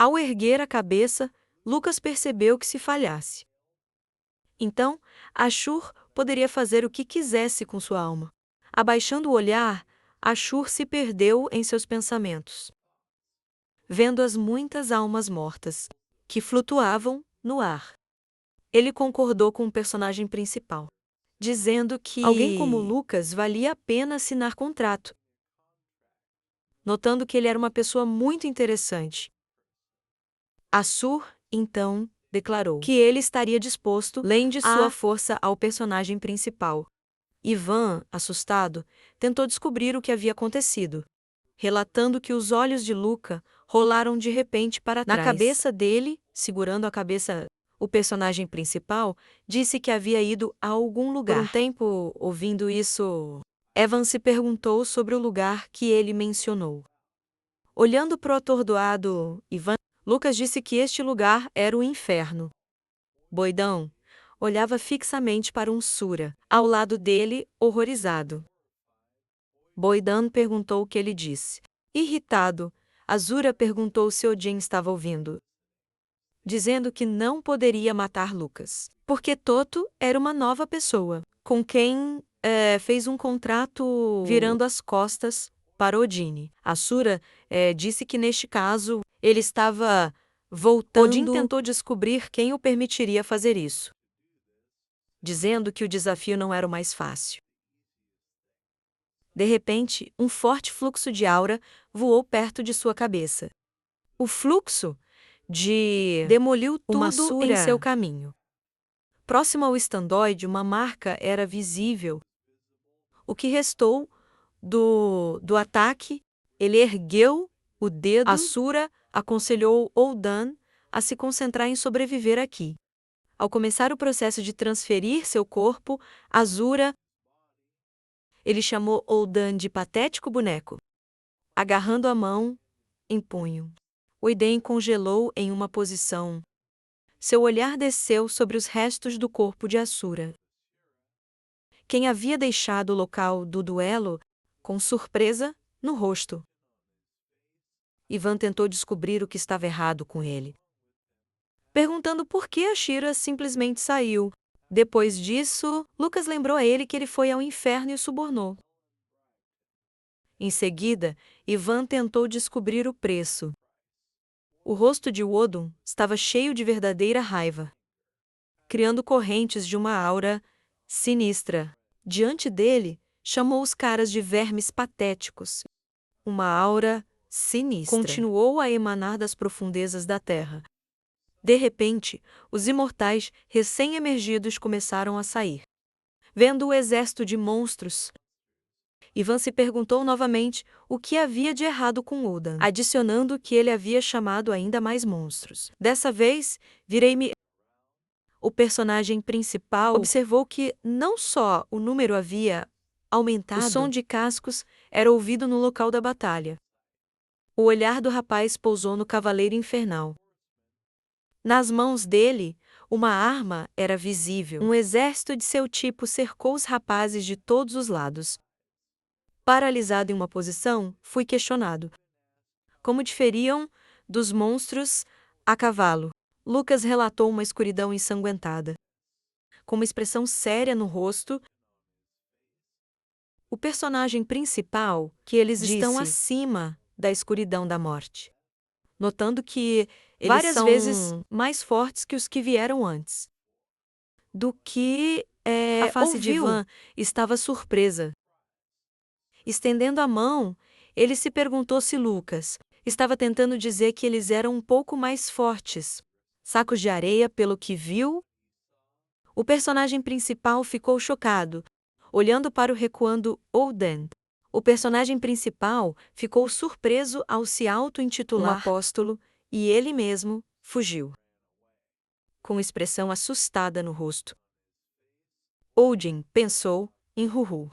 Ao erguer a cabeça, Lucas percebeu que se falhasse. Então, Ashur poderia fazer o que quisesse com sua alma. Abaixando o olhar, Ashur se perdeu em seus pensamentos, vendo as muitas almas mortas que flutuavam no ar. Ele concordou com o personagem principal, dizendo que alguém como Lucas valia a pena assinar contrato, notando que ele era uma pessoa muito interessante. Ashur, então, declarou que ele estaria disposto a lender sua força ao personagem principal. Ivan, assustado, tentou descobrir o que havia acontecido, relatando que os olhos de Luca rolaram de repente para trás. Na cabeça dele, segurando a cabeça, o personagem principal disse que havia ido a algum lugar. Por um tempo, ouvindo isso, Evan se perguntou sobre o lugar que ele mencionou. Olhando para o atordoado Ivan, Lucas disse que este lugar era o inferno. Boidão olhava fixamente para um Sura, ao lado dele, horrorizado. Boidan perguntou o que ele disse. Irritado, Azura perguntou se Odin estava ouvindo, dizendo que não poderia matar Lucas, porque Toto era uma nova pessoa, com quem fez um contrato virando as costas para Odin. Azura disse que neste caso ele estava voltando. Odin tentou descobrir quem o permitiria fazer isso, dizendo que o desafio não era o mais fácil. De repente, um forte fluxo de aura voou perto de sua cabeça. O fluxo demoliu tudo em seu caminho. Próximo ao estandoide, uma marca era visível. O que restou do ataque, ele ergueu o dedo. Asura aconselhou Oldan a se concentrar em sobreviver aqui. Ao começar o processo de transferir seu corpo, Azura, ele chamou Oldan de patético boneco, agarrando a mão em punho. Oiden congelou em uma posição. Seu olhar desceu sobre os restos do corpo de Asura, quem havia deixado o local do duelo com surpresa no rosto. Ivan tentou descobrir o que estava errado com ele, perguntando por que Ashira simplesmente saiu. Depois disso, Lucas lembrou a ele que ele foi ao inferno e o subornou. Em seguida, Ivan tentou descobrir o preço. O rosto de Wodon estava cheio de verdadeira raiva, criando correntes de uma aura sinistra. Diante dele, chamou os caras de vermes patéticos. Uma aura sinistra continuou a emanar das profundezas da terra. De repente, os imortais recém-emergidos começaram a sair. Vendo o exército de monstros, Ivan se perguntou novamente o que havia de errado com Odan, adicionando que ele havia chamado ainda mais monstros. Dessa vez, virei-me. O personagem principal observou que não só o número havia aumentado, o som de cascos era ouvido no local da batalha. O olhar do rapaz pousou no cavaleiro infernal. Nas mãos dele, uma arma era visível. Um exército de seu tipo cercou os rapazes de todos os lados. Paralisado em uma posição, fui questionado. Como diferiam dos monstros a cavalo? Lucas relatou uma escuridão ensanguentada. Com uma expressão séria no rosto, o personagem principal, que eles estão acima da escuridão da morte, notando que eles várias são vezes mais fortes que os que vieram antes. Do que a face de Ivan estava surpresa. Estendendo a mão, ele se perguntou se Lucas estava tentando dizer que eles eram um pouco mais fortes. Sacos de areia, pelo que viu. O personagem principal ficou chocado, olhando para o recuando Oden. O personagem principal ficou surpreso ao se auto-intitular um apóstolo e ele mesmo fugiu, com expressão assustada no rosto. Odin pensou em Ruhu,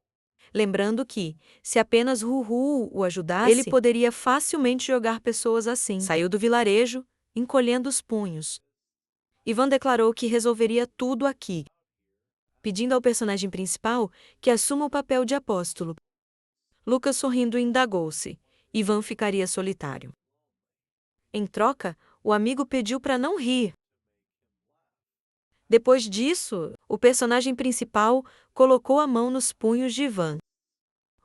lembrando que, se apenas Ruhu o ajudasse, ele poderia facilmente jogar pessoas assim. Saiu do vilarejo, encolhendo os punhos. Ivan declarou que resolveria tudo aqui, pedindo ao personagem principal que assuma o papel de apóstolo. Lucas sorrindo indagou-se. Ivan ficaria solitário. Em troca, o amigo pediu para não rir. Depois disso, o personagem principal colocou a mão nos punhos de Ivan.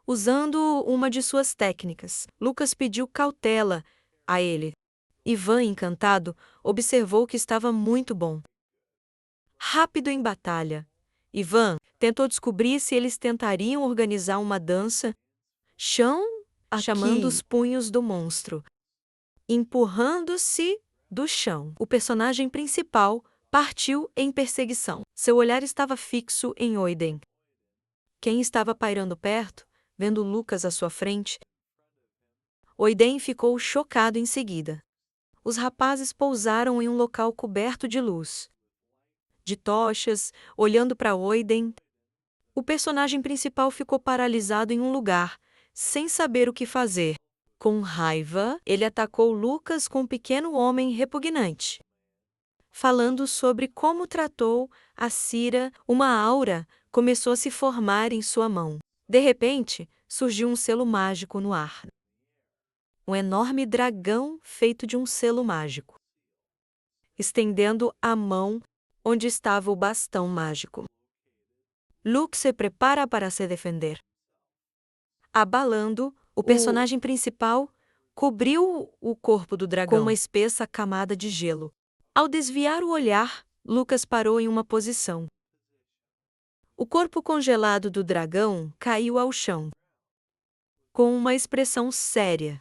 Usando uma de suas técnicas, Lucas pediu cautela a ele. Ivan, encantado, observou que estava muito bom. Rápido em batalha, Ivan tentou descobrir se eles tentariam organizar uma dança chão chamando os punhos do monstro, empurrando-se do chão. O personagem principal partiu em perseguição. Seu olhar estava fixo em Oiden. Quem estava pairando perto, vendo Lucas à sua frente, Oiden ficou chocado em seguida. Os rapazes pousaram em um local coberto de luz, de tochas, olhando para Oiden. O personagem principal ficou paralisado em um lugar, sem saber o que fazer. Com raiva, ele atacou Lucas com um pequeno homem repugnante. Falando sobre como tratou a Cira, uma aura começou a se formar em sua mão. De repente, surgiu um selo mágico no ar. Um enorme dragão feito de um selo mágico, estendendo a mão onde estava o bastão mágico. Luke se prepara para se defender. Abalando, o personagem principal cobriu o corpo do dragão com uma espessa camada de gelo. Ao desviar o olhar, Lucas parou em uma posição. O corpo congelado do dragão caiu ao chão, com uma expressão séria,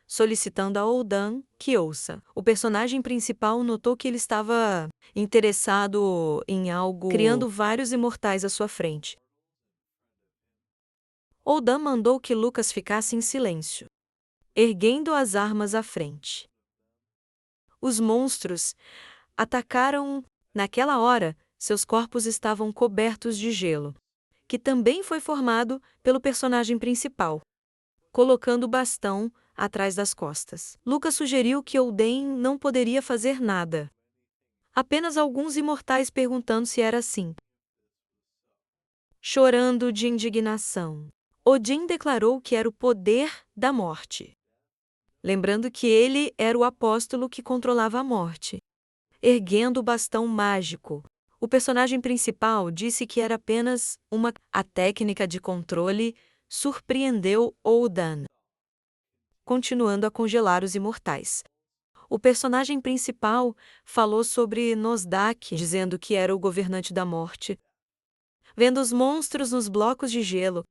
solicitando a Oldan que ouça. O personagem principal notou que ele estava interessado em algo, criando vários imortais à sua frente. Oldan mandou que Lucas ficasse em silêncio, erguendo as armas à frente. Os monstros atacaram. Naquela hora, seus corpos estavam cobertos de gelo, que também foi formado pelo personagem principal, colocando o bastão atrás das costas. Lucas sugeriu que Oden não poderia fazer nada. Apenas alguns imortais perguntando se era assim. Chorando de indignação, Odin declarou que era o poder da morte, lembrando que ele era o apóstolo que controlava a morte. Erguendo o bastão mágico, o personagem principal disse que era apenas uma. A técnica de controle surpreendeu Oldan, continuando a congelar os imortais. O personagem principal falou sobre Nosdak, dizendo que era o governante da morte. Vendo os monstros nos blocos de gelo,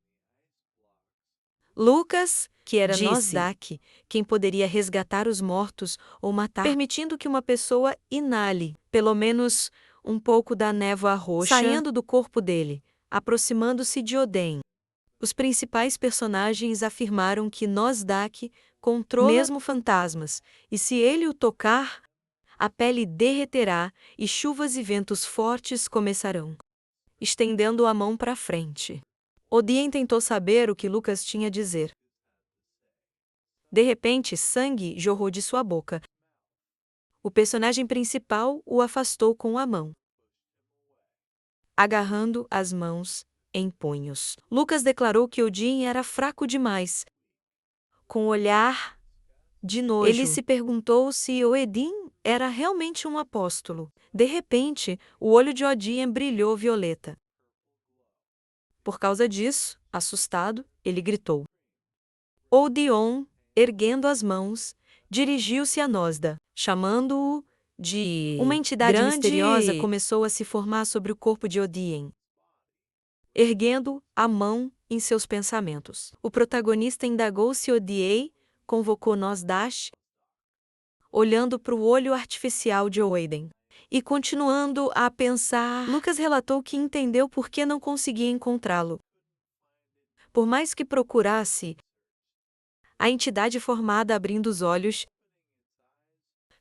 Lucas, que era Nosdak, quem poderia resgatar os mortos ou matar, permitindo que uma pessoa inale, pelo menos um pouco da névoa roxa, saindo do corpo dele, aproximando-se de Oden. Os principais personagens afirmaram que Nosdak controla mesmo fantasmas, e se ele o tocar, a pele derreterá e chuvas e ventos fortes começarão. Estendendo a mão para frente, Odin tentou saber o que Lucas tinha a dizer. De repente, sangue jorrou de sua boca. O personagem principal o afastou com a mão, agarrando as mãos em punhos. Lucas declarou que Odin era fraco demais. Com um olhar de nojo, ele se perguntou se Odin era realmente um apóstolo. De repente, o olho de Odin brilhou violeta. Por causa disso, assustado, ele gritou. Odion, erguendo as mãos, dirigiu-se a Nosda, chamando-o de. Uma entidade grande misteriosa começou a se formar sobre o corpo de Odin, erguendo a mão em seus pensamentos. O protagonista indagou se Odin convocou Nosdash, olhando para o olho artificial de Oden. E continuando a pensar, Lucas relatou que entendeu por que não conseguia encontrá-lo. Por mais que procurasse, a entidade formada abrindo os olhos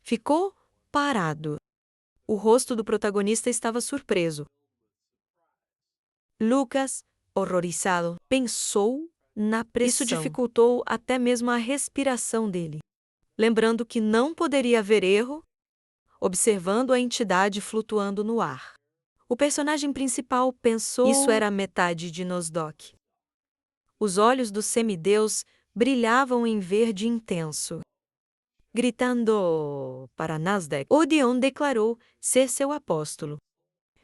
ficou parado. O rosto do protagonista estava surpreso. Lucas, horrorizado, pensou na pressão. Isso dificultou até mesmo a respiração dele. Lembrando que não poderia haver erro, observando a entidade flutuando no ar. O personagem principal pensou. Isso era a metade de Nosdok. Os olhos do semideus brilhavam em verde intenso. gritando para Nasdaq. Odeon declarou ser seu apóstolo.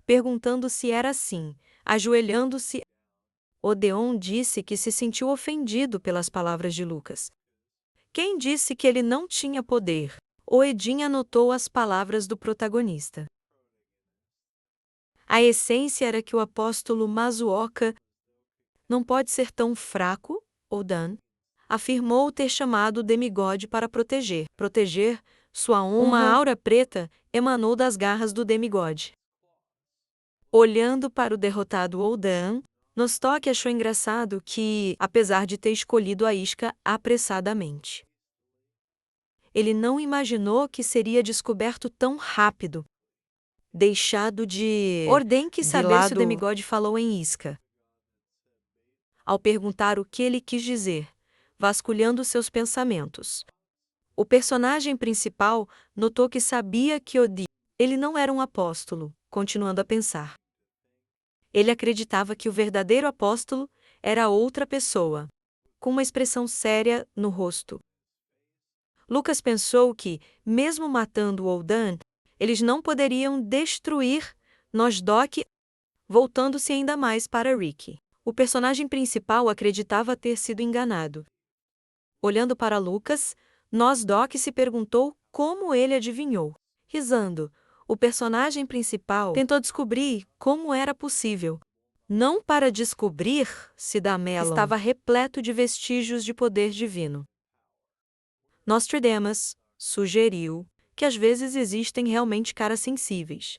Perguntando se era assim, ajoelhando-se, Odeon disse que se sentiu ofendido pelas palavras de Lucas. Quem disse que ele não tinha poder? Oedin anotou as palavras do protagonista. A essência era que o apóstolo Masuoka não pode ser tão fraco, Odan afirmou ter chamado o demigode para proteger sua honra. Uma aura preta emanou das garras do demigode. Olhando para o derrotado Odan, Nostoque achou engraçado que, apesar de ter escolhido a isca apressadamente, ele não imaginou que seria descoberto tão rápido. Deixado de Ordem que saber se o demigode falou em isca. Ao perguntar o que ele quis dizer, vasculhando seus pensamentos, o personagem principal notou que sabia que ele não era um apóstolo, continuando a pensar. Ele acreditava que o verdadeiro apóstolo era outra pessoa, com uma expressão séria no rosto. Lucas pensou que, mesmo matando Odan, eles não poderiam destruir Nosdok, voltando-se ainda mais para Rick. O personagem principal acreditava ter sido enganado. Olhando para Lucas, Nosdok se perguntou como ele adivinhou. Risando, o personagem principal tentou descobrir como era possível. Não para descobrir se Damelon estava repleto de vestígios de poder divino. Nostradamus sugeriu que às vezes existem realmente caras sensíveis.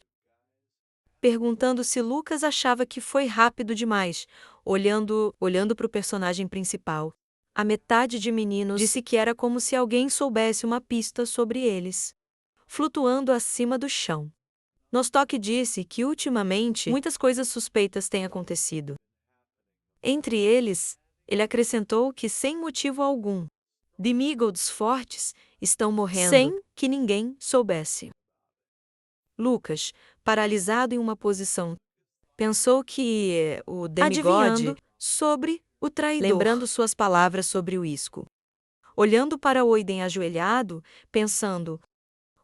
Perguntando se Lucas achava que foi rápido demais, olhando para o personagem principal. A metade de meninos disse que era como se alguém soubesse uma pista sobre eles, flutuando acima do chão. Nostoque disse que ultimamente muitas coisas suspeitas têm acontecido. Entre eles, ele acrescentou que sem motivo algum, demigods fortes estão morrendo sem que ninguém soubesse. Lucas, paralisado em uma posição, pensou que o demigode adivinhando sobre o traidor, lembrando suas palavras sobre o isco. Olhando para Oiden ajoelhado, pensando,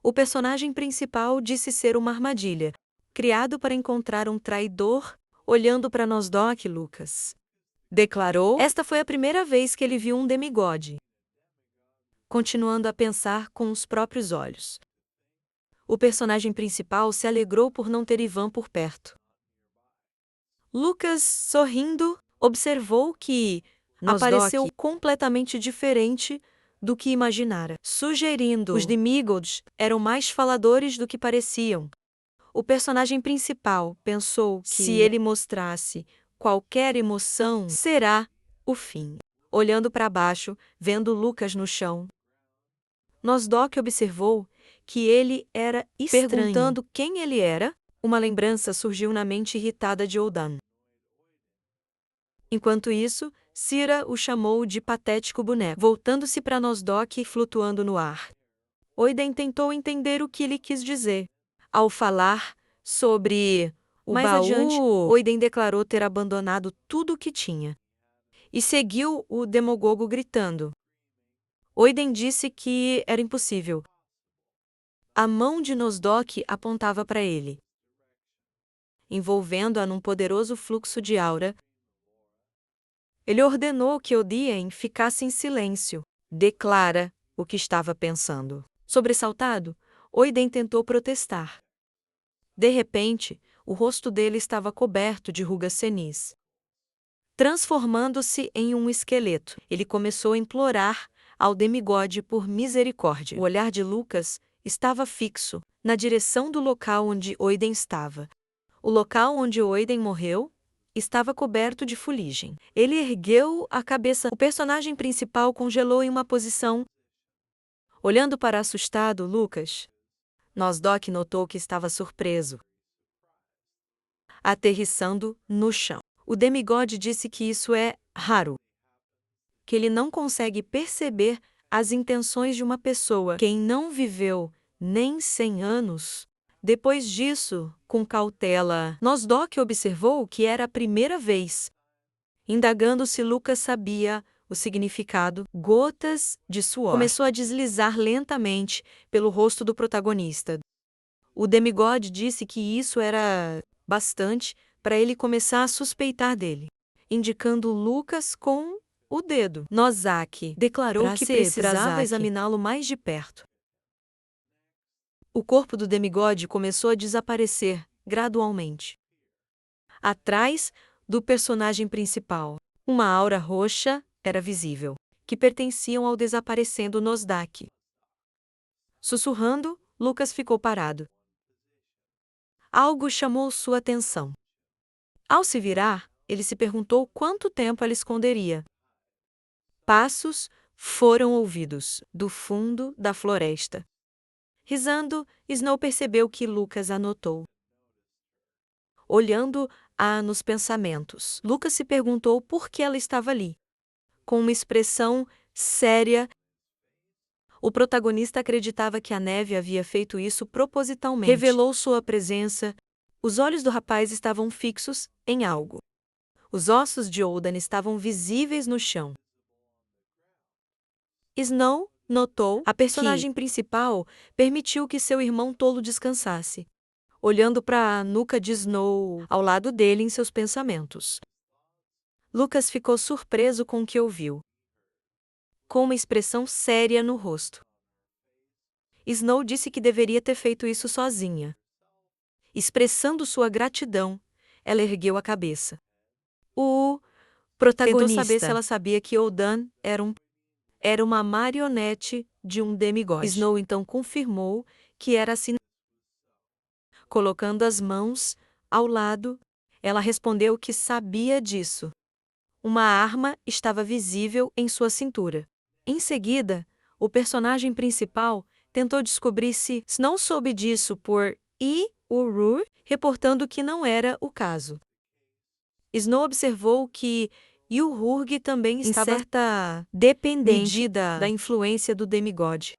o personagem principal disse ser uma armadilha, criado para encontrar um traidor, olhando para Nosdok Lucas. Declarou, esta foi a primeira vez que ele viu um demigode. Continuando a pensar com os próprios olhos. O personagem principal se alegrou por não ter Ivan por perto. Lucas, sorrindo, observou que apareceu completamente diferente do que imaginara, sugerindo os demigods eram mais faladores do que pareciam. O personagem principal pensou que se ele mostrasse qualquer emoção, será o fim. Olhando para baixo, vendo Lucas no chão, Nosdok observou que ele era estranho. Perguntando quem ele era, uma lembrança surgiu na mente irritada de Odan. Enquanto isso, Cira o chamou de patético boneco, voltando-se para Nosdok e flutuando no ar. Oiden tentou entender o que ele quis dizer. Ao falar sobre o mais baú, adiante, Oiden declarou ter abandonado tudo o que tinha. E seguiu o Demogogo gritando. Oiden disse que era impossível. A mão de Nosdok apontava para ele, envolvendo-a num poderoso fluxo de aura. Ele ordenou que Odien ficasse em silêncio. Declara o que estava pensando. Sobressaltado, Oiden tentou protestar. De repente, o rosto dele estava coberto de rugas senis. Transformando-se em um esqueleto, ele começou a implorar ao demigode por misericórdia. O olhar de Lucas estava fixo, na direção do local onde Oiden estava. O local onde Oiden morreu estava coberto de fuligem. Ele ergueu a cabeça. O personagem principal congelou em uma posição. Olhando para assustado Lucas, Nosdok notou que estava surpreso. Aterrissando no chão. O demigode disse que isso é raro. Que ele não consegue perceber as intenções de uma pessoa. Quem não viveu nem 100 anos. Depois disso, com cautela, Nosdok observou que era a primeira vez. Indagando se Lucas sabia O significado, gotas de suor, começou a deslizar lentamente pelo rosto do protagonista. O demigode disse que isso era bastante para ele começar a suspeitar dele, indicando Lucas com o dedo. Nozaki declarou que precisava examiná-lo mais de perto. O corpo do demigode começou a desaparecer gradualmente. Atrás do personagem principal, uma aura roxa era visível, que pertenciam ao desaparecendo Nozaki. Sussurrando, Lucas ficou parado. Algo chamou sua atenção. Ao se virar, ele se perguntou quanto tempo ela esconderia. Passos foram ouvidos do fundo da floresta. Risando, Snow percebeu que Lucas a notou. Olhando-a nos pensamentos, Lucas se perguntou por que ela estava ali. Com uma expressão séria, o protagonista acreditava que a neve havia feito isso propositalmente. Revelou sua presença. Os olhos do rapaz estavam fixos em algo. Os ossos de Oldan estavam visíveis no chão. Snow notou a personagem principal permitiu que seu irmão tolo descansasse, olhando para a nuca de Snow ao lado dele em seus pensamentos. Lucas ficou surpreso com o que ouviu, com uma expressão séria no rosto. Snow disse que deveria ter feito isso sozinha. Expressando sua gratidão, ela ergueu a cabeça. O protagonista tentou saber se ela sabia que Oldan era uma marionete de um demigode. Snow então confirmou que era assim. Colocando as mãos ao lado, ela respondeu que sabia disso. Uma arma estava visível em sua cintura. Em seguida, o personagem principal tentou descobrir se não soube disso por Urur, reportando que não era o caso. Snow observou que Ururg também estava em certa dependente da influência do demigode.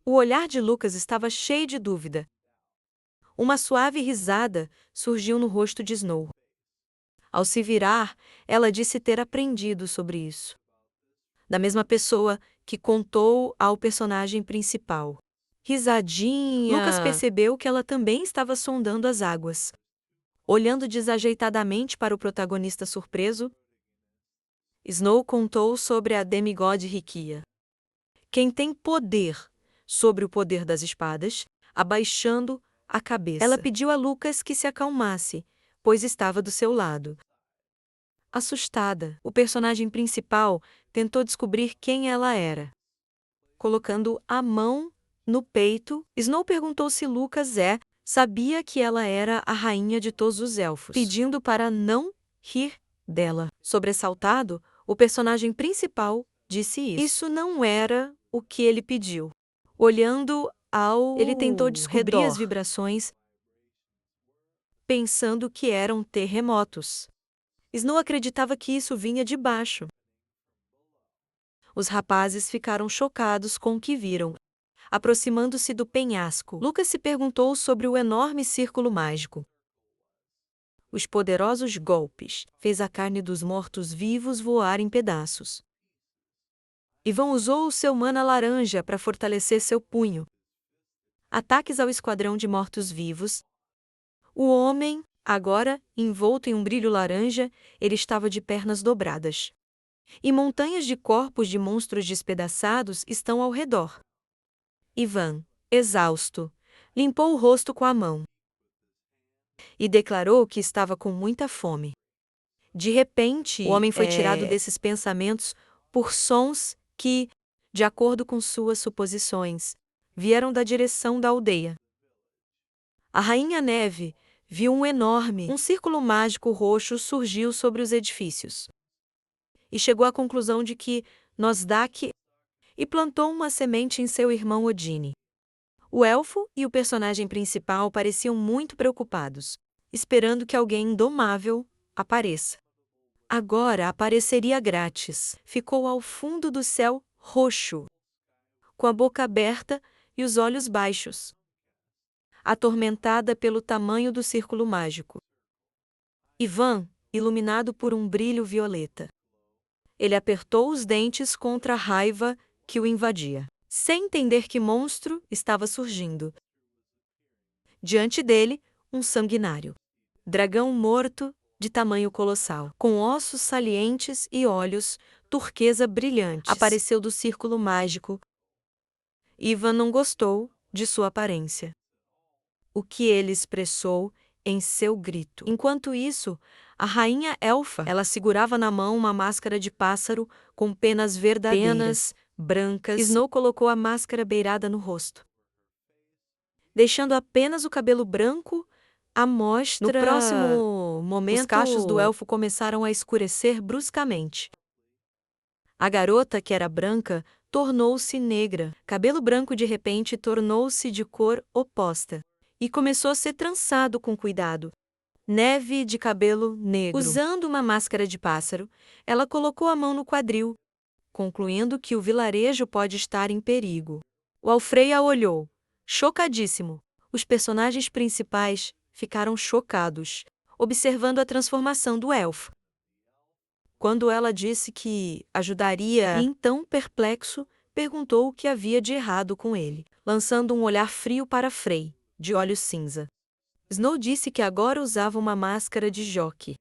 O olhar de Lucas estava cheio de dúvida. Uma suave risada surgiu no rosto de Snow. Ao se virar, ela disse ter aprendido sobre isso. Da mesma pessoa que contou ao personagem principal. Risadinha. Lucas percebeu que ela também estava sondando as águas. Olhando desajeitadamente para o protagonista surpreso, Snow contou sobre a demigode Rikia. Quem tem poder sobre o poder das espadas, abaixando a cabeça. Ela pediu a Lucas que se acalmasse, pois estava do seu lado. Assustada, o personagem principal tentou descobrir quem ela era. Colocando a mão no peito, Snow perguntou se Lucas sabia que ela era a rainha de todos os elfos, pedindo para não rir dela. Sobressaltado, o personagem principal disse isso. Isso não era o que ele pediu. Olhando ele tentou descobrir as vibrações, pensando que eram terremotos. Snow acreditava que isso vinha de baixo. Os rapazes ficaram chocados com o que viram. Aproximando-se do penhasco, Lucas se perguntou sobre o enorme círculo mágico. Os poderosos golpes fez a carne dos mortos-vivos voar em pedaços. Ivan usou o seu mana laranja para fortalecer seu punho. Ataques ao esquadrão de mortos-vivos. O homem, agora, envolto em um brilho laranja, ele estava de pernas dobradas. E montanhas de corpos de monstros despedaçados estão ao redor. Ivan, exausto, limpou o rosto com a mão e declarou que estava com muita fome. De repente, o homem foi tirado desses pensamentos por sons que, de acordo com suas suposições, vieram da direção da aldeia. A Rainha Neve viu um círculo mágico roxo surgiu sobre os edifícios. E chegou à conclusão de que Nozdak e plantou uma semente em seu irmão Odine. O elfo e o personagem principal pareciam muito preocupados, esperando que alguém indomável apareça. Agora apareceria grátis. Ficou ao fundo do céu roxo, com a boca aberta e os olhos baixos, atormentada pelo tamanho do círculo mágico. Ivan, iluminado por um brilho violeta. Ele apertou os dentes contra a raiva que o invadia, sem entender que monstro estava surgindo. Diante dele, um sanguinário. Dragão morto, de tamanho colossal, com ossos salientes e olhos turquesa brilhantes, apareceu do círculo mágico. Ivan não gostou de sua aparência. O que ele expressou em seu grito. Enquanto isso, a rainha elfa, ela segurava na mão uma máscara de pássaro com penas verdadeiras, brancas. Snow colocou a máscara beirada no rosto, deixando apenas o cabelo branco à mostra. No próximo momento, os cachos do elfo começaram a escurecer bruscamente. A garota, que era branca, tornou-se negra. Cabelo branco de repente tornou-se de cor oposta e começou a ser trançado com cuidado. Neve de cabelo negro. Usando uma máscara de pássaro, ela colocou a mão no quadril, concluindo que o vilarejo pode estar em perigo. O Alfrey a olhou, chocadíssimo. Os personagens principais ficaram chocados, observando a transformação do elfo. Quando ela disse que ajudaria, então, perplexo, perguntou o que havia de errado com ele, lançando um olhar frio para Frey, de olhos cinza. Snow disse que agora usava uma máscara de jockey.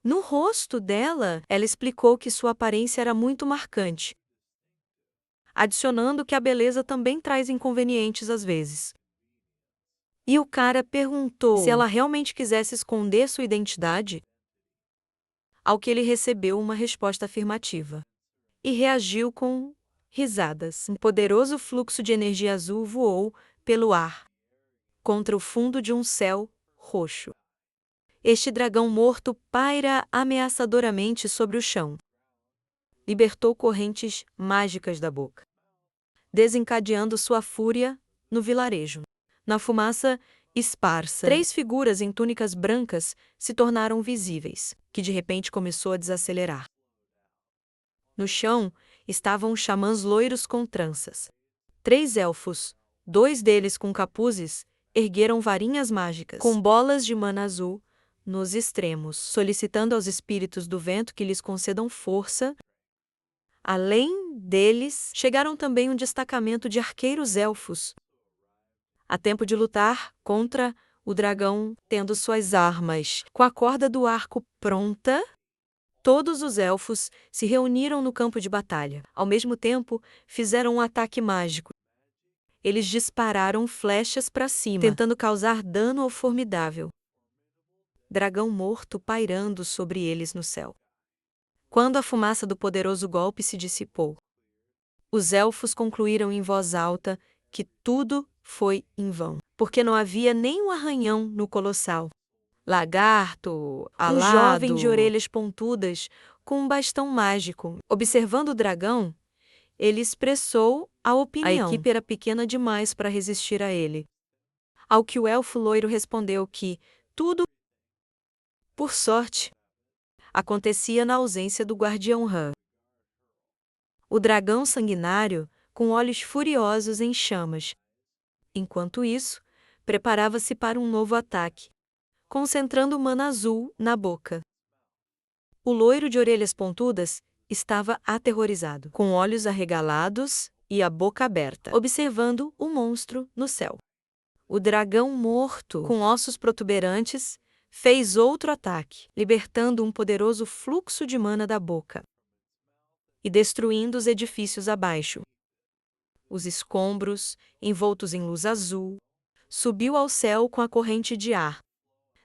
No rosto dela, ela explicou que sua aparência era muito marcante, adicionando que a beleza também traz inconvenientes às vezes. E o cara perguntou se ela realmente quisesse esconder sua identidade, ao que ele recebeu uma resposta afirmativa. E reagiu com risadas. Um poderoso fluxo de energia azul voou pelo ar, contra o fundo de um céu roxo. Este dragão morto paira ameaçadoramente sobre o chão. Libertou correntes mágicas da boca, desencadeando sua fúria no vilarejo. Na fumaça esparsa, 3 figuras em túnicas brancas se tornaram visíveis, que de repente começou a desacelerar. No chão estavam xamãs loiros com tranças. 3 elfos, 2 deles com capuzes, ergueram varinhas mágicas, com bolas de mana azul, nos extremos, solicitando aos espíritos do vento que lhes concedam força. Além deles, chegaram também um destacamento de arqueiros elfos, a tempo de lutar contra o dragão, tendo suas armas com a corda do arco pronta. Todos os elfos se reuniram no campo de batalha. Ao mesmo tempo, fizeram um ataque mágico. Eles dispararam flechas para cima, tentando causar dano ao formidável dragão morto pairando sobre eles no céu. Quando a fumaça do poderoso golpe se dissipou, os elfos concluíram em voz alta que tudo foi em vão, porque não havia nem um arranhão no colossal lagarto, alado, um jovem de orelhas pontudas com um bastão mágico. Observando o dragão, ele expressou a opinião. A equipe era pequena demais para resistir a ele. Ao que o elfo loiro respondeu que tudo, por sorte, acontecia na ausência do guardião Han. O dragão sanguinário, com olhos furiosos em chamas. Enquanto isso, preparava-se para um novo ataque, concentrando mana azul na boca. O loiro de orelhas pontudas estava aterrorizado, com olhos arregalados e a boca aberta, observando o monstro no céu. O dragão morto, com ossos protuberantes, fez outro ataque, libertando um poderoso fluxo de mana da boca e destruindo os edifícios abaixo. Os escombros, envoltos em luz azul, subiu ao céu com a corrente de ar.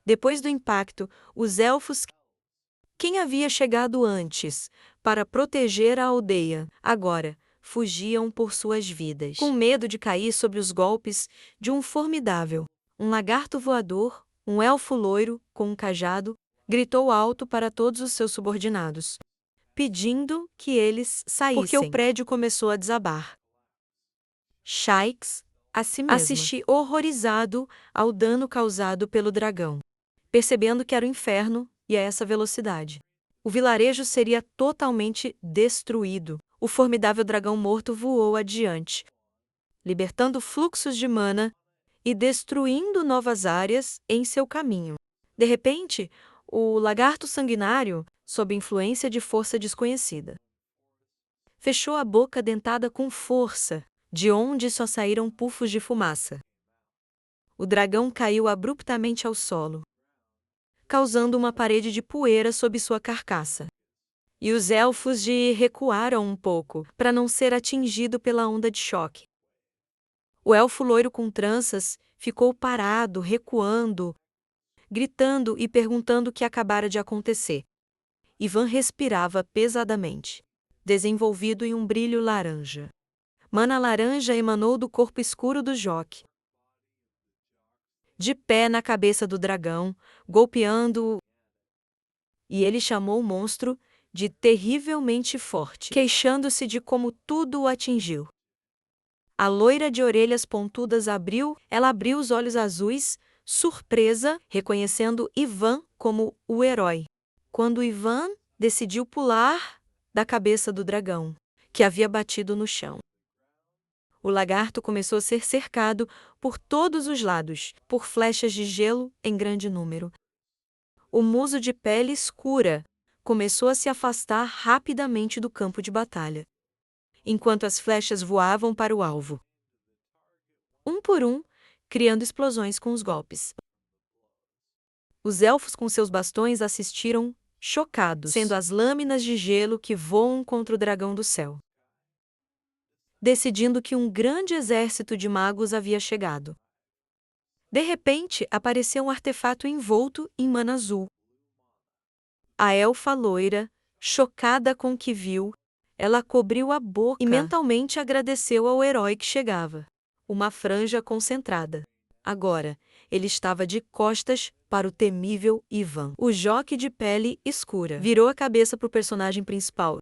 Depois do impacto, os elfos, quem havia chegado antes para proteger a aldeia, agora fugiam por suas vidas, com medo de cair sob os golpes de um formidável, um lagarto voador. Um elfo loiro, com um cajado, gritou alto para todos os seus subordinados, pedindo que eles saíssem, porque o prédio começou a desabar. Shikes, a si mesmo, assistiu horrorizado ao dano causado pelo dragão, percebendo que era o inferno e a essa velocidade o vilarejo seria totalmente destruído. O formidável dragão morto voou adiante, libertando fluxos de mana e destruindo novas áreas em seu caminho. De repente, o lagarto sanguinário sob influência de força desconhecida. Fechou a boca dentada com força, de onde só saíram pufos de fumaça. O dragão caiu abruptamente ao solo, causando uma parede de poeira sob sua carcaça. E os elfos recuaram um pouco, para não ser atingido pela onda de choque. O elfo loiro com tranças ficou parado, recuando, gritando e perguntando o que acabara de acontecer. Ivan respirava pesadamente, desenvolvido em um brilho laranja. Mana laranja emanou do corpo escuro do Jock. De pé na cabeça do dragão, golpeando-o, e ele chamou o monstro de terrivelmente forte, queixando-se de como tudo o atingiu. A loira de orelhas pontudas ela abriu os olhos azuis, surpresa, reconhecendo Ivan como o herói. Quando Ivan decidiu pular da cabeça do dragão, que havia batido no chão. O lagarto começou a ser cercado por todos os lados, por flechas de gelo em grande número. O muso de pele escura começou a se afastar rapidamente do campo de batalha, enquanto as flechas voavam para o alvo, um por um, criando explosões com os golpes. Os elfos com seus bastões assistiram, chocados, sendo as lâminas de gelo que voam contra o dragão do céu, decidindo que um grande exército de magos havia chegado. De repente, apareceu um artefato envolto em mana azul. A elfa loira, chocada com o que viu, ela cobriu a boca e mentalmente agradeceu ao herói que chegava. Uma franja concentrada. Agora, ele estava de costas para o temível Ivan. O joque de pele escura virou a cabeça para o personagem principal.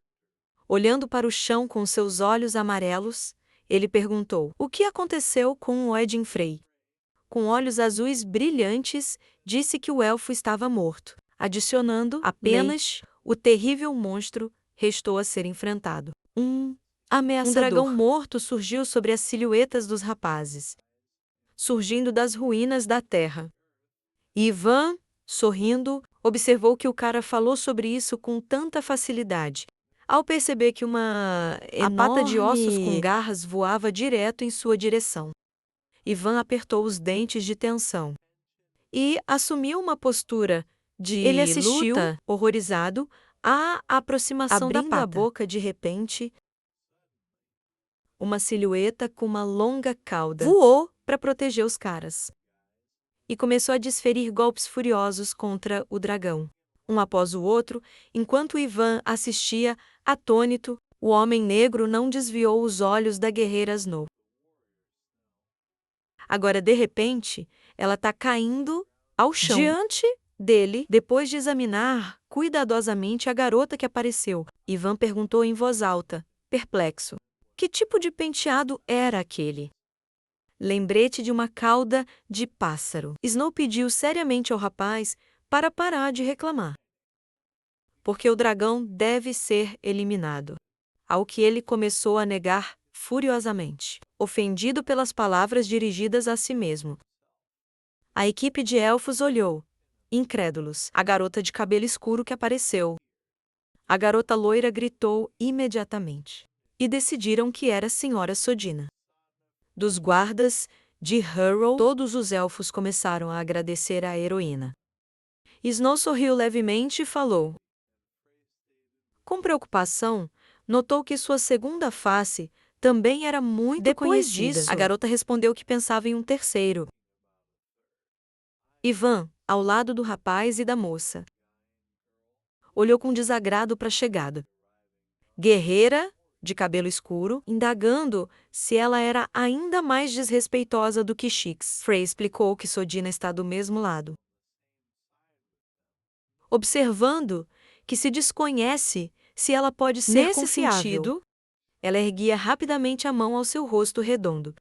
Olhando para o chão com seus olhos amarelos, ele perguntou: "O que aconteceu com o Edin Frey?" Com olhos azuis brilhantes, disse que o elfo estava morto, adicionando apenas o terrível monstro restou a ser enfrentado. Ameaçador. Um dragão morto surgiu sobre as silhuetas dos rapazes, surgindo das ruínas da terra. Ivan, sorrindo, observou que o cara falou sobre isso com tanta facilidade, ao perceber que a pata de ossos com garras voava direto em sua direção. Ivan apertou os dentes de tensão e assumiu uma postura de Ele assistiu, luta, horrorizado, à aproximação da pata. Abrindo a boca de repente, uma silhueta com uma longa cauda voou para proteger os caras e começou a desferir golpes furiosos contra o dragão, um após o outro, enquanto Ivan assistia, atônito. O homem negro não desviou os olhos da guerreira Snow. Agora, de repente, ela está caindo ao chão diante dele, depois de examinar cuidadosamente a garota que apareceu. Ivan perguntou em voz alta, perplexo: que tipo de penteado era aquele? Lembrete de uma cauda de pássaro. Snow pediu seriamente ao rapaz para parar de reclamar, porque o dragão deve ser eliminado. Ao que ele começou a negar furiosamente, ofendido pelas palavras dirigidas a si mesmo. A equipe de elfos olhou, incrédulos, a garota de cabelo escuro que apareceu. A garota loira gritou imediatamente, e decidiram que era a senhora Sodina. Dos guardas de Harrow, todos os elfos começaram a agradecer à heroína. Snow sorriu levemente e falou. Com preocupação, notou que sua segunda face também era muito conhecida. Depois disso, a garota respondeu que pensava em um terceiro. Ivan, ao lado do rapaz e da moça, olhou com desagrado para a chegada. Guerreira, de cabelo escuro, indagando se ela era ainda mais desrespeitosa do que Shix. Frey explicou que Sodina está do mesmo lado. Observando que se desconhece se ela pode ser Nesse confiável, sentido, ela erguia rapidamente a mão ao seu rosto redondo.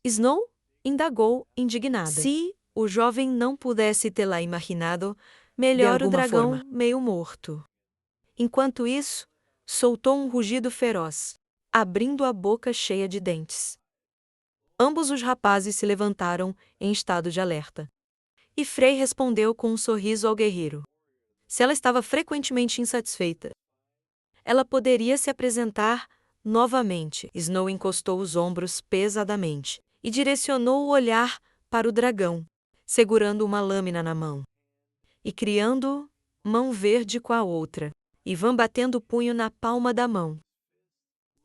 Snow indagou, indignada. Se o jovem não pudesse tê-la imaginado, melhor o dragão meio morto. Enquanto isso, soltou um rugido feroz, abrindo a boca cheia de dentes. Ambos os rapazes se levantaram em estado de alerta. E Frey respondeu com um sorriso ao guerreiro. Se ela estava frequentemente insatisfeita, ela poderia se apresentar novamente. Snow encostou os ombros pesadamente e direcionou o olhar para o dragão, segurando uma lâmina na mão e criando mão verde com a outra. Ivan batendo o punho na palma da mão.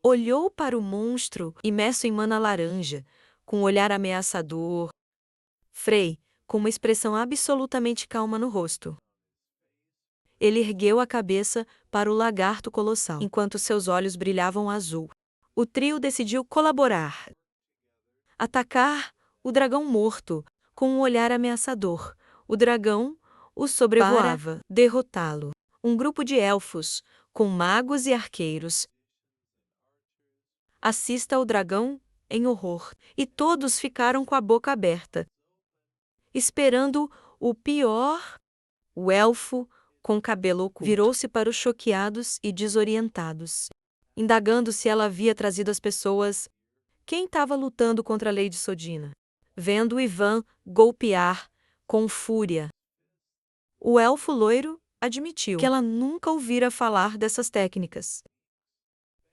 Olhou para o monstro imerso em mana laranja, com um olhar ameaçador. Frey, com uma expressão absolutamente calma no rosto. Ele ergueu a cabeça para o lagarto colossal, enquanto seus olhos brilhavam azul. O trio decidiu colaborar. Atacar o dragão morto, com um olhar ameaçador. O dragão o sobrevoava, derrotá-lo. Um grupo de elfos, com magos e arqueiros, assista ao dragão em horror, e todos ficaram com a boca aberta, esperando o pior. O elfo, com cabelo oculto, virou-se para os choqueados e desorientados, indagando se ela havia trazido as pessoas. Quem estava lutando contra a Lady Sodina? Vendo Ivan golpear com fúria, o elfo loiro admitiu que ela nunca ouvira falar dessas técnicas.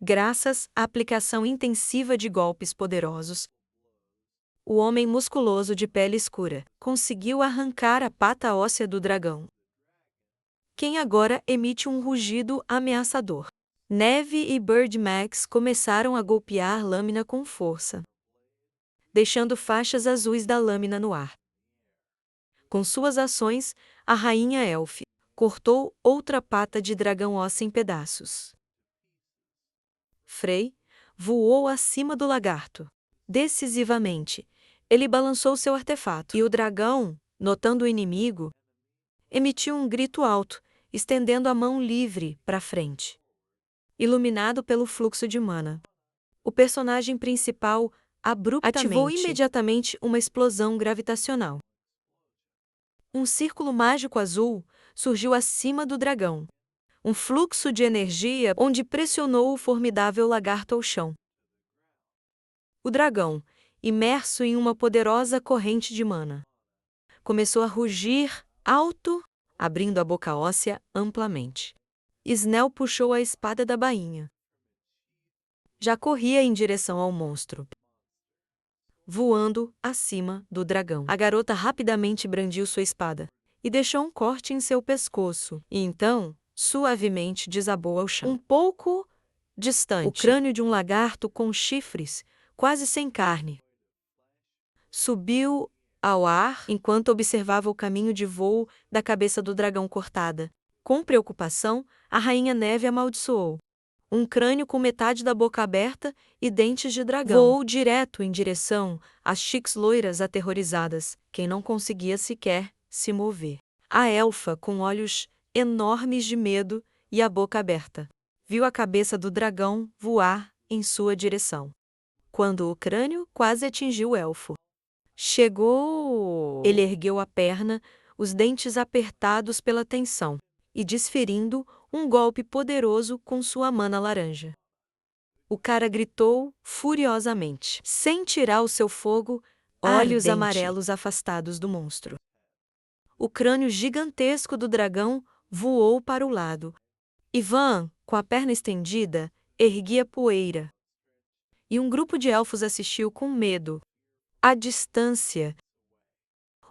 Graças à aplicação intensiva de golpes poderosos, o homem musculoso de pele escura conseguiu arrancar a pata óssea do dragão, quem agora emite um rugido ameaçador. Neve e Bird Max começaram a golpear a lâmina com força, deixando faixas azuis da lâmina no ar. Com suas ações, a rainha Elf cortou outra pata de dragão óssea em pedaços. Frey voou acima do lagarto. Decisivamente, ele balançou seu artefato, e o dragão, notando o inimigo, emitiu um grito alto, estendendo a mão livre para frente. Iluminado pelo fluxo de mana, o personagem principal abruptamente ativou imediatamente uma explosão gravitacional. Um círculo mágico azul surgiu acima do dragão. Um fluxo de energia onde pressionou o formidável lagarto ao chão. O dragão, imerso em uma poderosa corrente de mana, começou a rugir alto, abrindo a boca óssea amplamente. Snell puxou a espada da bainha. Já corria em direção ao monstro, voando acima do dragão. A garota rapidamente brandiu sua espada e deixou um corte em seu pescoço, e então, suavemente desabou ao chão. Um pouco distante, o crânio de um lagarto com chifres, quase sem carne, subiu ao ar enquanto observava o caminho de voo da cabeça do dragão cortada. Com preocupação, a rainha Neve amaldiçoou. Um crânio com metade da boca aberta e dentes de dragão voou direto em direção às Chicks loiras aterrorizadas, quem não conseguia sequer se mover. A elfa, com olhos enormes de medo e a boca aberta, viu a cabeça do dragão voar em sua direção, quando o crânio quase atingiu o elfo. Chegou! Ele ergueu a perna, os dentes apertados pela tensão, e desferindo um golpe poderoso com sua mana laranja. O cara gritou furiosamente, sem tirar o seu fogo, olhos ardente. amarelos afastados do monstro. O crânio gigantesco do dragão voou para o lado. Ivan, com a perna estendida, erguia poeira. E um grupo de elfos assistiu com medo. À distância,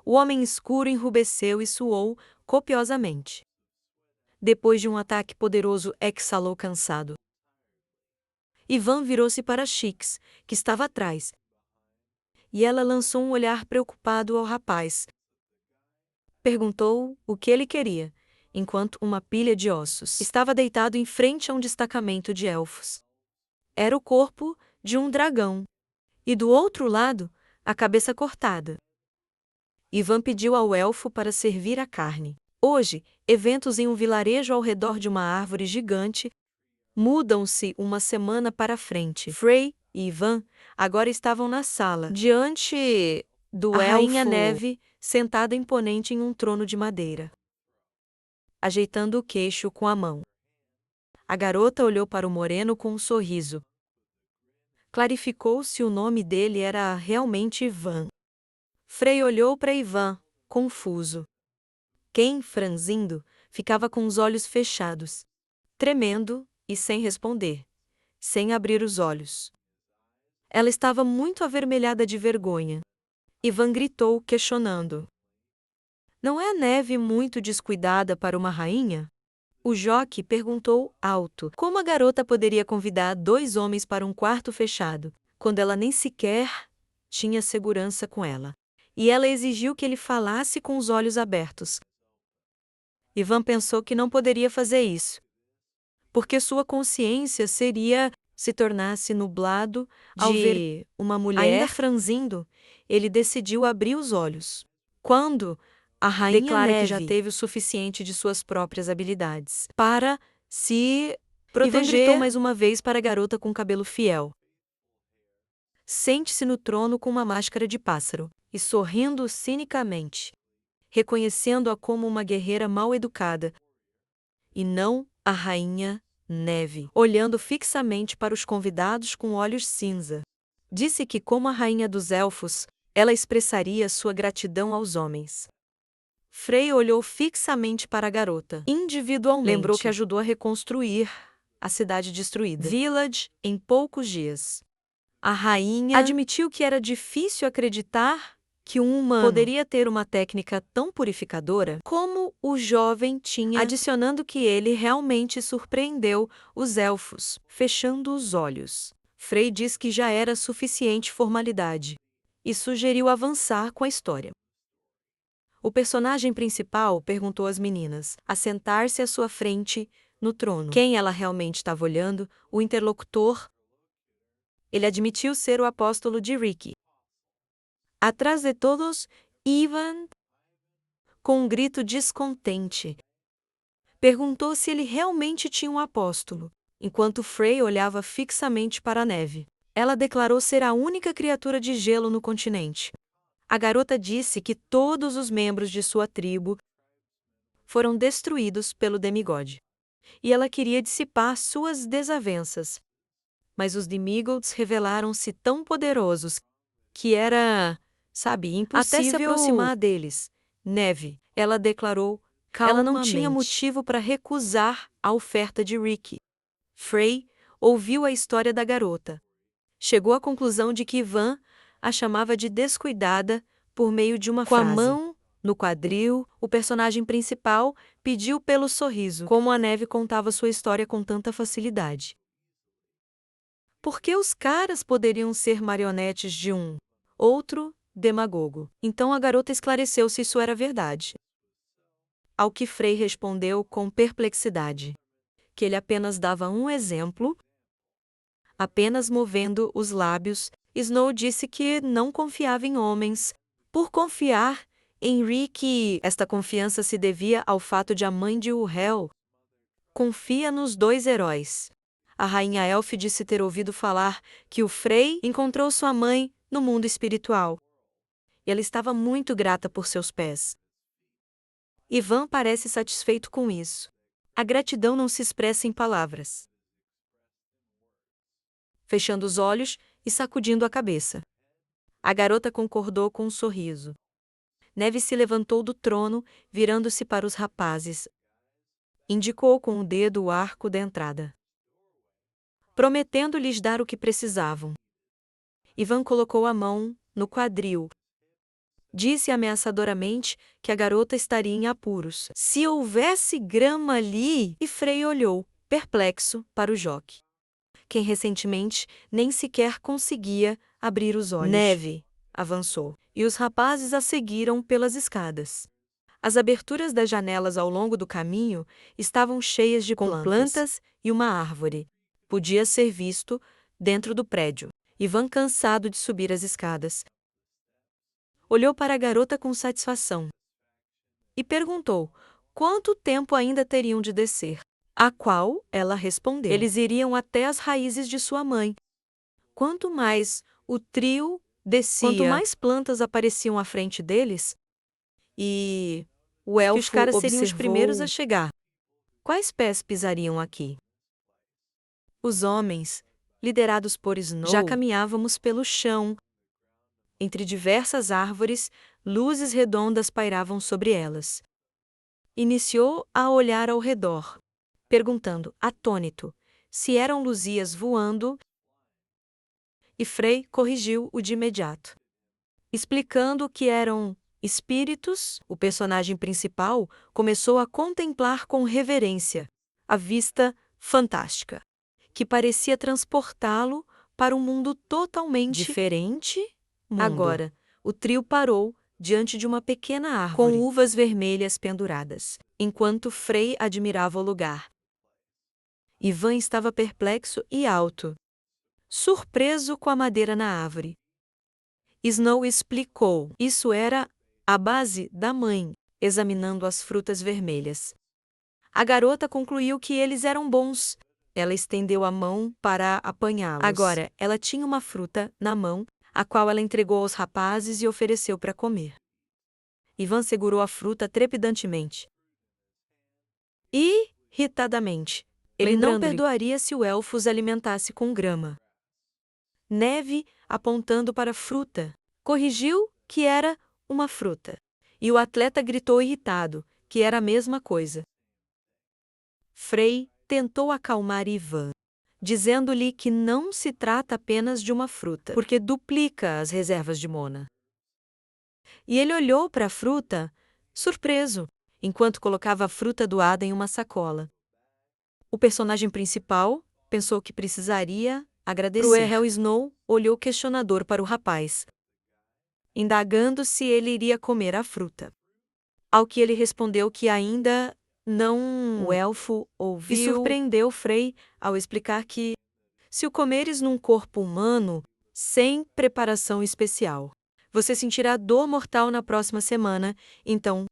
o homem escuro enrubesceu e suou copiosamente. Depois de um ataque poderoso, exalou cansado. Ivan virou-se para Chicks, que estava atrás, e ela lançou um olhar preocupado ao rapaz. Perguntou o que ele queria, enquanto uma pilha de ossos estava deitado em frente a um destacamento de elfos. Era o corpo de um dragão, e do outro lado, a cabeça cortada. Ivan pediu ao elfo para servir a carne. Hoje, eventos em um vilarejo ao redor de uma árvore gigante mudam-se uma semana para frente. Frey e Ivan agora estavam na sala, diante do elfo. A rainha Neve, sentada imponente em um trono de madeira, ajeitando o queixo com a mão. A garota olhou para o moreno com um sorriso. Clarificou se o nome dele era realmente Ivan. Frey olhou para Ivan, confuso. Ken, franzindo, ficava com os olhos fechados, tremendo e sem responder, sem abrir os olhos. Ela estava muito avermelhada de vergonha. Ivan gritou, questionando: "Não é a neve muito descuidada para uma rainha?" O jockey perguntou alto como a garota poderia convidar 2 homens para um quarto fechado, quando ela nem sequer tinha segurança com ela. E ela exigiu que ele falasse com os olhos abertos. Ivan pensou que não poderia fazer isso, porque sua consciência seria se tornasse nublado ao ver uma mulher. Ainda franzindo, ele decidiu abrir os olhos. Quando a rainha Declara Neve que já teve o suficiente de suas próprias habilidades para se Ivan proteger, gritou mais uma vez para a garota com cabelo fiel. Sente-se no trono com uma máscara de pássaro e sorrindo cinicamente, reconhecendo-a como uma guerreira mal educada e não a rainha Neve, olhando fixamente para os convidados com olhos cinza. Disse que, como a rainha dos elfos, ela expressaria sua gratidão aos homens. Frey olhou fixamente para a garota, individualmente. Lembrou que ajudou a reconstruir a cidade destruída, Village, em poucos dias. A rainha admitiu que era difícil acreditar que um humano poderia ter uma técnica tão purificadora como o jovem tinha, adicionando que ele realmente surpreendeu os elfos, fechando os olhos. Frey diz que já era suficiente formalidade e sugeriu avançar com a história. O personagem principal perguntou às meninas a sentar-se à sua frente no trono. Quem ela realmente estava olhando, o interlocutor. Ele admitiu ser o apóstolo de Ricky. Atrás de todos, Ivan, com um grito descontente, perguntou se ele realmente tinha um apóstolo, enquanto Frey olhava fixamente para a neve. Ela declarou ser a única criatura de gelo no continente. A garota disse que todos os membros de sua tribo foram destruídos pelo demigode, e ela queria dissipar suas desavenças. Mas os demigods revelaram-se tão poderosos que era, impossível até se aproximar deles. Neve, ela declarou calmamente. Ela não tinha motivo para recusar a oferta de Ricky. Frey ouviu a história da garota. Chegou à conclusão de que Ivan a chamava de descuidada por meio de uma frase. Com a mão no quadril, o personagem principal pediu pelo sorriso, como a neve contava sua história com tanta facilidade. Por que os caras poderiam ser marionetes de um outro demagogo? Então a garota esclareceu se isso era verdade. Ao que Frey respondeu com perplexidade que ele apenas dava um exemplo. Apenas movendo os lábios, Snow disse que não confiava em homens. Por confiar em Ricky, esta confiança se devia ao fato de a mãe de Urhel confia nos 2 heróis. A rainha Elf disse ter ouvido falar que o Frey encontrou sua mãe no mundo espiritual. E ela estava muito grata por seus pés. Ivan parece satisfeito com isso. A gratidão não se expressa em palavras. Fechando os olhos e sacudindo a cabeça, a garota concordou com um sorriso. Neve se levantou do trono, virando-se para os rapazes. Indicou com o dedo o arco da entrada, prometendo-lhes dar o que precisavam. Ivan colocou a mão no quadril. Disse ameaçadoramente que a garota estaria em apuros se houvesse grama ali, e Frey olhou, perplexo, para o jockey, quem recentemente nem sequer conseguia abrir os olhos. Neve avançou, e os rapazes a seguiram pelas escadas. As aberturas das janelas ao longo do caminho estavam cheias de plantas e uma árvore. Podia ser visto dentro do prédio. Ivan, cansado de subir as escadas, olhou para a garota com satisfação e perguntou quanto tempo ainda teriam de descer. A qual ela respondeu: eles iriam até as raízes de sua mãe. Quanto mais o trio descia, quanto mais plantas apareciam à frente deles, e o elfo os caras seriam os primeiros a chegar. Quais pés pisariam aqui? Os homens, liderados por Snow, já caminhávamos pelo chão. Entre diversas árvores, luzes redondas pairavam sobre elas. iniciou a olhar ao redor, perguntando, atônito, se eram luzias voando, e Frei corrigiu-o de imediato, explicando que eram espíritos. O personagem principal começou a contemplar com reverência a vista fantástica, que parecia transportá-lo para um mundo totalmente diferente. Agora, o trio parou diante de uma pequena árvore com uvas vermelhas penduradas, enquanto Frei admirava o lugar. Ivan estava perplexo e alto, surpreso com a madeira na árvore. Snow explicou. Isso era a base da mãe, examinando as frutas vermelhas. A garota concluiu que eles eram bons. Ela estendeu a mão para apanhá-los. Agora, ela tinha uma fruta na mão, a qual ela entregou aos rapazes e ofereceu para comer. Ivan segurou a fruta trepidantemente. Irritadamente. Ele não perdoaria se o elfo os alimentasse com grama. Neve, apontando para a fruta, corrigiu que era uma fruta. E o atleta gritou irritado, que era a mesma coisa. Frei tentou acalmar Ivan, dizendo-lhe que não se trata apenas de uma fruta, porque duplica as reservas de Mona. E ele olhou para a fruta, surpreso, enquanto colocava a fruta doada em uma sacola. O personagem principal pensou que precisaria agradecer. Cruel Snow olhou questionador para o rapaz, indagando se ele iria comer a fruta. Ao que ele respondeu que ainda não. O elfo ouviu e surpreendeu Frei ao explicar que, se o comeres num corpo humano, sem preparação especial, você sentirá dor mortal na próxima semana, então